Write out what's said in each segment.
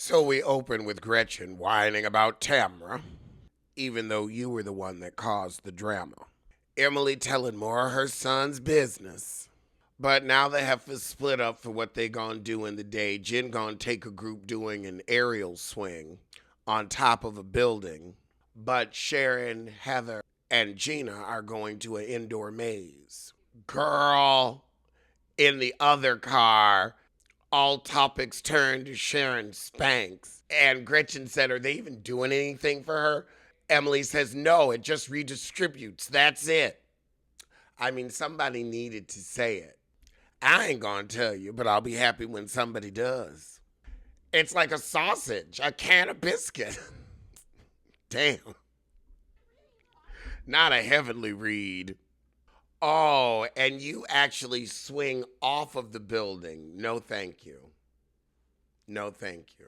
So we open with Gretchen whining about Tamra, even though you were the one that caused the drama. Emily telling more of her son's business. But now the heifers split up for what they gonna do in the day. Jen gonna take a group doing an aerial swing on top of a building. But Sharon, Heather, and Gina are going to an indoor maze. Girl, in the other car, all topics turn to Sharon Spanks. And Gretchen said, are they even doing anything for her? Emily says, no, it just redistributes. That's it. I mean, somebody needed to say it. I ain't gonna tell you, but I'll be happy when somebody does. It's like a sausage, a can of biscuit. Damn. Not a heavenly read. Oh, and you actually swing off of the building. No, thank you. No, thank you.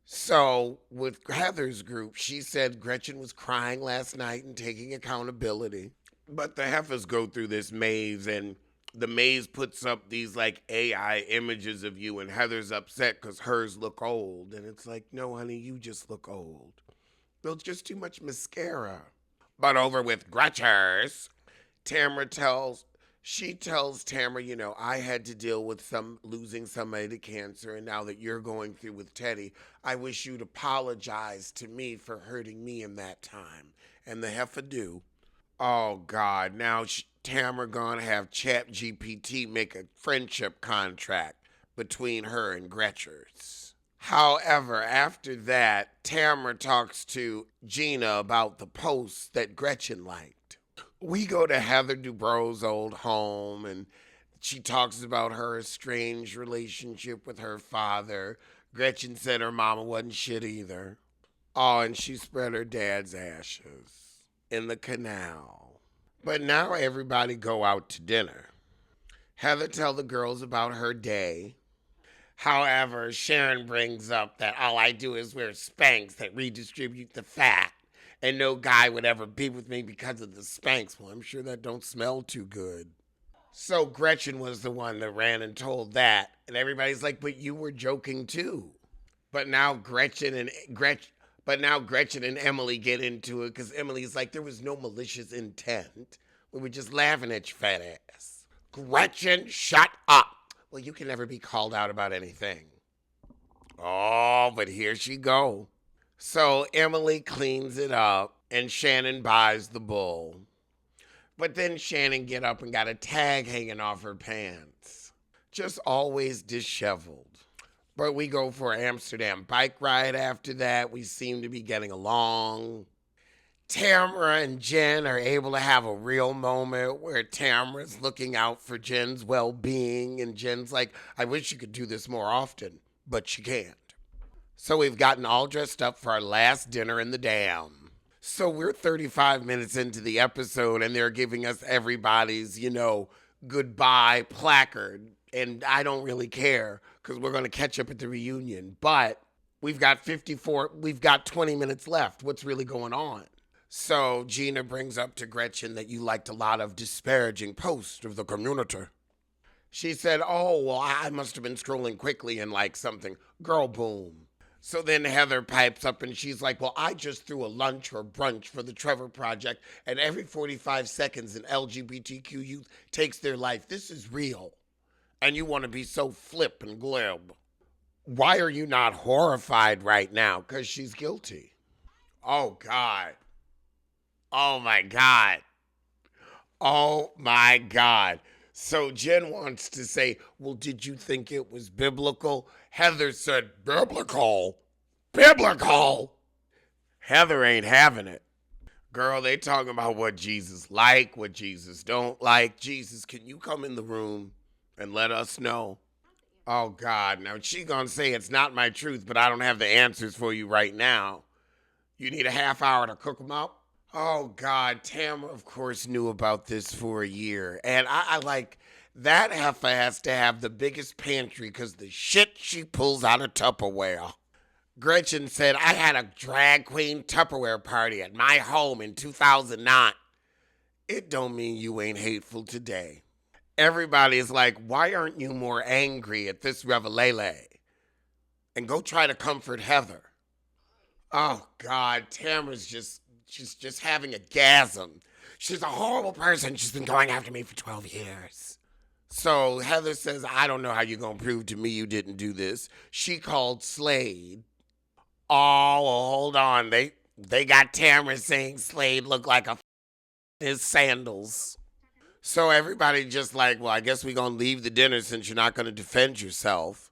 So, with Heather's group, she said Gretchen was crying last night and taking accountability. But the heifers go through this maze, and the maze puts up these like AI images of you, and Heather's upset because hers look old. And it's like, no, honey, you just look old. There's just too much mascara. But over with Gretchers, she tells Tamara, I had to deal with losing somebody to cancer, and now that you're going through with Teddy, I wish you'd apologize to me for hurting me in that time. And the heifer do. Oh God! Now Tamara gonna have Chat GPT make a friendship contract between her and Gretchers. However, after that, Tamara talks to Gina about the post that Gretchen liked. We go to Heather Dubrow's old home, and she talks about her estranged relationship with her father. Gretchen said her mama wasn't shit either. Oh, and she spread her dad's ashes in the canal. But now everybody go out to dinner. Heather tell the girls about her day. However, Sharon brings up that all I do is wear Spanx that redistribute the fat, and no guy would ever be with me because of the Spanx. Well, I'm sure that don't smell too good. So Gretchen was the one that ran and told that, and everybody's like, "But you were joking too." But now Gretchen and Emily get into it because Emily's like, "There was no malicious intent. We were just laughing at your fat ass." Gretchen, shut up. Well, you can never be called out about anything. Oh, but here she go. So Emily cleans it up and Shannon buys the bull. But then Shannon get up and got a tag hanging off her pants. Just always disheveled. But we go for an Amsterdam bike ride after that. We seem to be getting along. Tamara and Jen are able to have a real moment where Tamara's looking out for Jen's well-being, and Jen's like, I wish you could do this more often, but she can't. So we've gotten all dressed up for our last dinner in the dam. So we're 35 minutes into the episode, and they're giving us everybody's, goodbye placard. And I don't really care because we're going to catch up at the reunion. But we've got 20 minutes left. What's really going on? So Gina brings up to Gretchen that you liked a lot of disparaging posts of the community. She said, oh, well, I must have been scrolling quickly and like something. Girl, boom. So then Heather pipes up and she's like, well, I just threw a lunch or brunch for the Trevor Project, and every 45 seconds an LGBTQ youth takes their life. This is real. And you want to be so flip and glib. Why are you not horrified right now? Because she's guilty. Oh, God. Oh, my God. Oh, my God. So Jen wants to say, well, did you think it was biblical? Heather said, biblical? Biblical? Heather ain't having it. Girl, they talking about what Jesus like, what Jesus don't like. Jesus, can you come in the room and let us know? Oh, God. Now, she gonna say it's not my truth, but I don't have the answers for you right now. You need a half hour to cook them up? Oh, God. Tamara, of course, knew about this for a year. And I like, that heifer has to have the biggest pantry because the shit she pulls out of Tupperware. Gretchen said, I had a drag queen Tupperware party at my home in 2009. It don't mean you ain't hateful today. Everybody is like, why aren't you more angry at this revelation? and go try to comfort Heather. Oh God, Tamara's she's just having a gasm. She's a horrible person. She's been going after me for 12 years. So Heather says, I don't know how you're gonna prove to me you didn't do this. She called Slade. Oh, well, hold on. They got Tamara saying Slade looked like his sandals. So everybody just like, well, I guess we're gonna leave the dinner since you're not gonna defend yourself.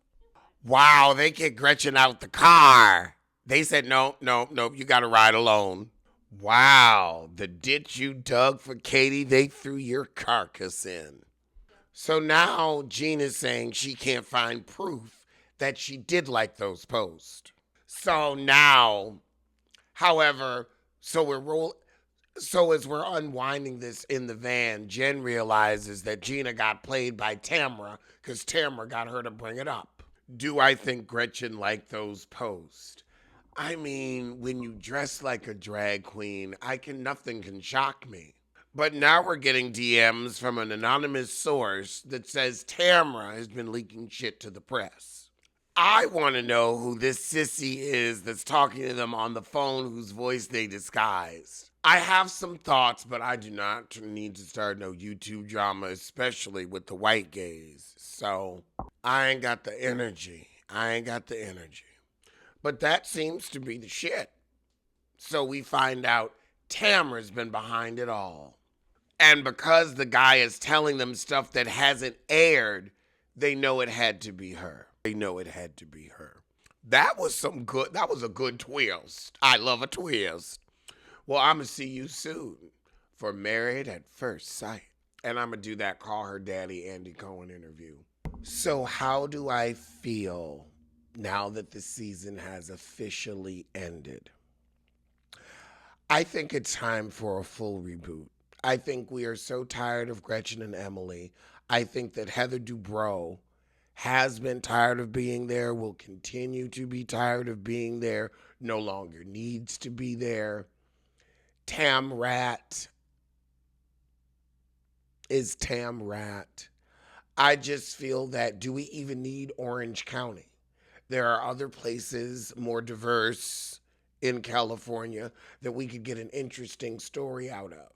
Wow, they kicked Gretchen out the car. They said, no, no, no, you gotta ride alone. Wow, the ditch you dug for Katie, they threw your carcass in. So now Gina's saying she can't find proof that she did like those posts. So now, however, so we're roll so as we're unwinding this in the van, Jen realizes that Gina got played by Tamara because Tamara got her to bring it up. Do I think Gretchen liked those posts? I mean, when you dress like a drag queen, nothing can shock me. But now we're getting DMs from an anonymous source that says Tamara has been leaking shit to the press. I want to know who this sissy is that's talking to them on the phone whose voice they disguised. I have some thoughts, but I do not need to start no YouTube drama, especially with the white gays. So I ain't got the energy. But that seems to be the shit. So we find out Tamara's been behind it all. And because the guy is telling them stuff that hasn't aired, they know it had to be her. That was a good twist. I love a twist. Well, I'm going to see you soon for Married at First Sight. And I'm going to do that Call Her Daddy Andy Cohen interview. So how do I feel now that the season has officially ended? I think it's time for a full reboot. I think we are so tired of Gretchen and Emily. I think that Heather Dubrow has been tired of being there, will continue to be tired of being there, no longer needs to be there. Tam Rat is Tam Rat. I just feel that, do we even need Orange County? There are other places more diverse in California that we could get an interesting story out of.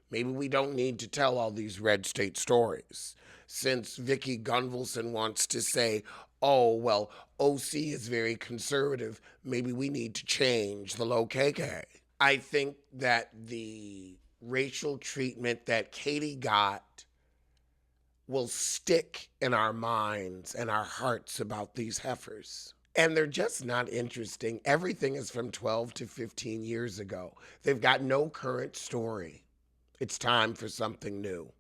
Maybe we don't need to tell all these red state stories. Since Vicky Gunvalson wants to say, oh, well, OC is very conservative, maybe we need to change the low KK. I think that the racial treatment that Katie got will stick in our minds and our hearts about these heifers. And they're just not interesting. Everything is from 12 to 15 years ago. They've got no current story. It's time for something new.